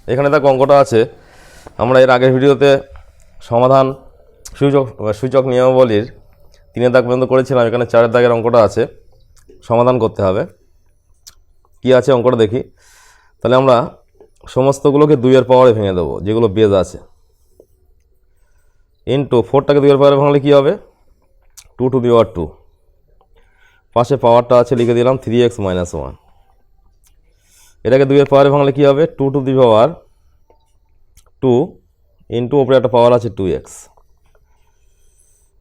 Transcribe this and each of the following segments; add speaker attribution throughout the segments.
Speaker 1: এখানে দেখো অঙ্কটা আছে। আমরা এর আগের ভিডিওতে সমাধান সূচক নিয়মাবলীর 3 দাগ পর্যন্ত করেছিলাম। এখানে 4 দাগের অঙ্কটা আছে, সমাধান করতে হবে। কি আছে অঙ্কটা দেখি। তাহলে আমরা সমস্তগুলোকে 2 এর পাওয়ারে ভেঙে দেবো, যেগুলো বেজ আছে। ইন্টু 4টাকে 2 এর পাওয়ারে ভাঙলে কী হবে? 2 টু দি পাওয়ার 2। পাশে পাওয়ারটা আছে, লিখে দিলাম 3x - 1। এটাকে 2 এর পাওয়ারে ভাঙলে কী হবে? 2 টু দি পাওয়ার 2 ইন্টু ওপরে একটা পাওয়ার আছে 2x,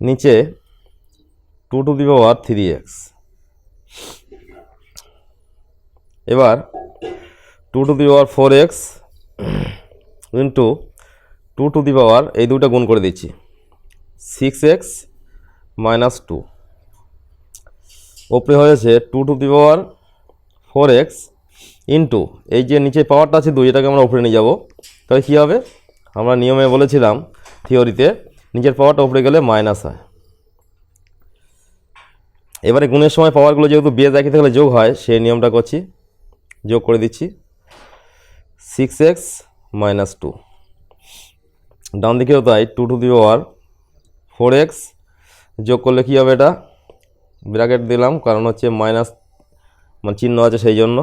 Speaker 1: নিচে 2 টু দি পাওয়ার 3x। এবার 2 to the power 4x into 2 to the power, এই দুটো গুণ করে দিচ্ছি, 6x - 2। ওপরে হয়েছে 2 to the power 4x into এই যে নিচে পাওয়ারটা আছে 2, এটাকে আমরা উপরে নিয়ে যাব। তাহলে কী হবে? আমরা নিয়মে বলেছিলাম, থিওরিতে, নিচের পাওয়ারটা উপরে গেলে মাইনাস হয়। এবারে গুণের সময় পাওয়ারগুলো যেহেতু বেজ একই থাকলে যোগ হয়, সেই নিয়মটা করছি, যোগ করে দিচ্ছি 6x - 2। ডান দিকেও তাই, 2 টু দি পাওয়ার 4x যোগ করলে কী হবে? এটা ব্র্যাকেট দিলাম, কারণ হচ্ছে মাইনাস মানে চিহ্ন আছে সেই জন্য।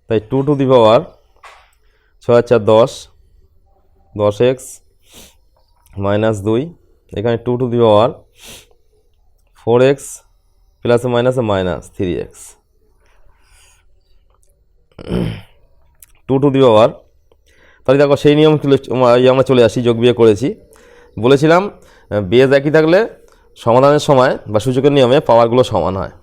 Speaker 1: তাই 2 টু দি পাওয়ার 6 × 4 = 10, 10x - 2। এখানে 2 টু দি পাওয়ার 4x প্লাসে মাইনাসে -3x। 2 টু দি পাওয়ার, তাহলে দেখো সেই নিয়ম আমরা চলে আসি, যোগ বিয়োগ করেছি। বলেছিলাম বেজ একই থাকলে সমাধানের সময় বা সূচকের নিয়মে পাওয়ারগুলো সমান হয়।